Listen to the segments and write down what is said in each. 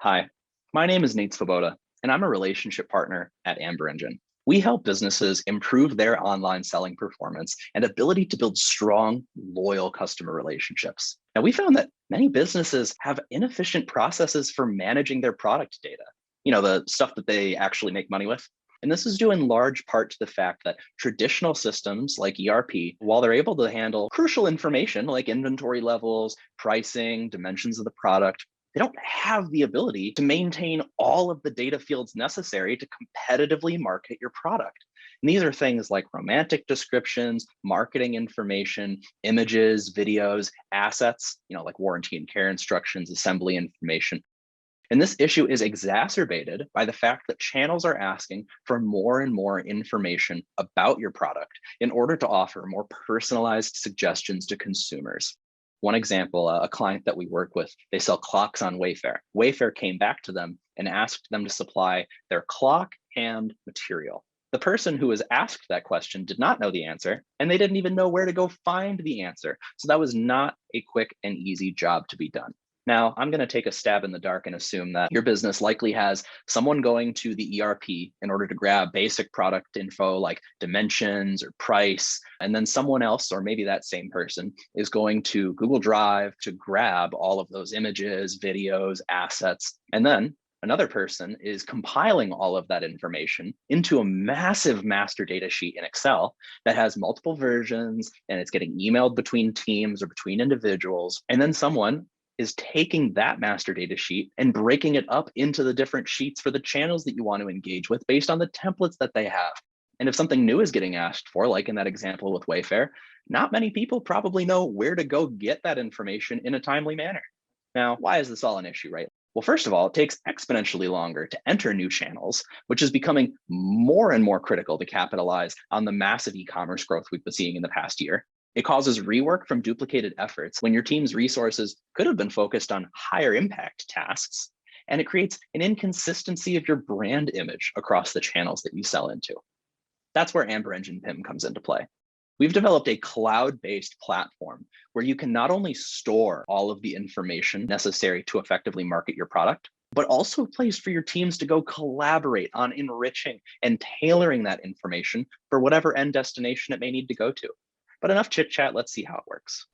Hi, my name is Nate Svoboda, and I'm a relationship partner at Amber Engine. We help businesses improve their online selling performance and ability to build strong, loyal customer relationships. Now, we found that many businesses have inefficient processes for managing their product data, the stuff that they actually make money with. And this is due in large part to the fact that traditional systems like ERP, while they're able to handle crucial information like inventory levels, pricing, dimensions of the product, they don't have the ability to maintain all of the data fields necessary to competitively market your product. And these are things like romantic descriptions, marketing information, images, videos, assets, like warranty and care instructions, assembly information. And this issue is exacerbated by the fact that channels are asking for more and more information about your product in order to offer more personalized suggestions to consumers. One example, a client that we work with, they sell clocks on Wayfair. Wayfair came back to them and asked them to supply their clock and material. The person who was asked that question did not know the answer, and they didn't even know where to go find the answer. So that was not a quick and easy job to be done. Now, I'm going to take a stab in the dark and assume that your business likely has someone going to the ERP in order to grab basic product info like dimensions or price, and then someone else, or maybe that same person, is going to Google Drive to grab all of those images, videos, assets, and then another person is compiling all of that information into a massive master data sheet in Excel that has multiple versions, and it's getting emailed between teams or between individuals, and then someone is taking that master data sheet and breaking it up into the different sheets for the channels that you want to engage with based on the templates that they have. And if something new is getting asked for, like in that example with Wayfair, not many people probably know where to go get that information in a timely manner. Now, why is this all an issue, right? Well, first of all, it takes exponentially longer to enter new channels, which is becoming more and more critical to capitalize on the massive e-commerce growth we've been seeing in the past year. It causes rework from duplicated efforts when your team's resources could have been focused on higher impact tasks, and it creates an inconsistency of your brand image across the channels that you sell into. That's where Amber Engine PIM comes into play. We've developed a cloud-based platform where you can not only store all of the information necessary to effectively market your product, but also a place for your teams to go collaborate on enriching and tailoring that information for whatever end destination it may need to go to. But enough chit chat, let's see how it works.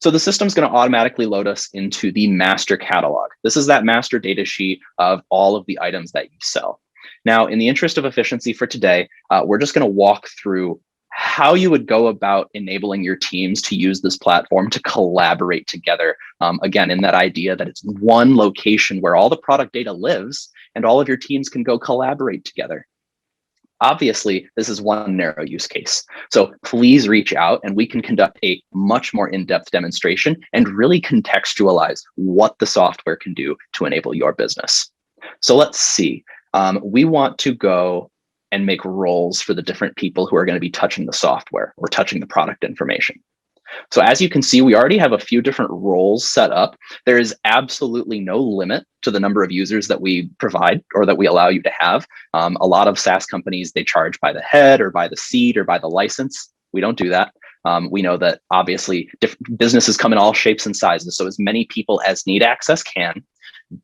So the system's going to automatically load us into the master catalog. This is that master data sheet of all of the items that you sell. Now, in the interest of efficiency for today, we're just going to walk through how you would go about enabling your teams to use this platform to collaborate together. Again, in that idea that it's one location where all the product data lives and all of your teams can go collaborate together. Obviously, this is one narrow use case. So please reach out and we can conduct a much more in-depth demonstration and really contextualize what the software can do to enable your business. So let's see. We want to go and make roles for the different people who are going to be touching the software or touching the product information. So as you can see, we already have a few different roles set up. There is absolutely no limit to the number of users that we provide or that we allow you to have. A lot of SaaS companies, they charge by the head or by the seat or by the license. We don't do that. We know that obviously businesses come in all shapes and sizes. So as many people as need access can,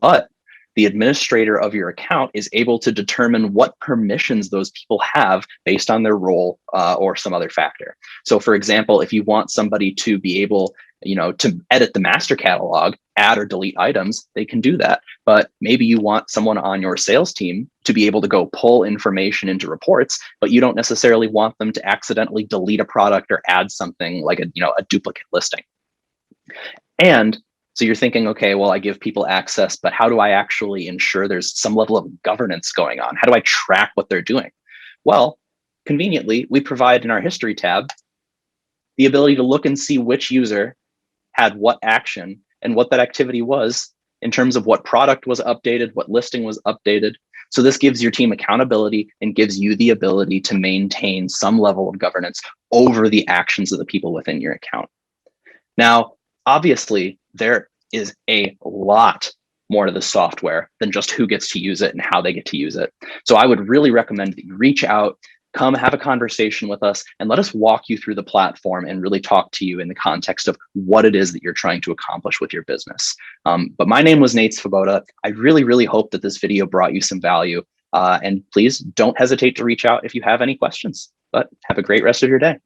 but the administrator of your account is able to determine what permissions those people have based on their role or some other factor. So for example, if you want somebody to be able, to edit the master catalog, add or delete items, they can do that. But maybe you want someone on your sales team to be able to go pull information into reports, but you don't necessarily want them to accidentally delete a product or add something like a duplicate listing. And so you're thinking, okay, well, I give people access, but how do I actually ensure there's some level of governance going on? How do I track what they're doing? Well, conveniently, we provide in our history tab the ability to look and see which user had what action and what that activity was in terms of what product was updated, what listing was updated. So this gives your team accountability and gives you the ability to maintain some level of governance over the actions of the people within your account. Now, obviously, there is a lot more to the software than just who gets to use it and how they get to use it. So I would really recommend that you reach out, Come have a conversation with us and let us walk you through the platform and really talk to you in the context of what it is that you're trying to accomplish with your business. But my name was Nate Svoboda. I really, really hope that this video brought you some value. And please don't hesitate to reach out if you have any questions. But have a great rest of your day.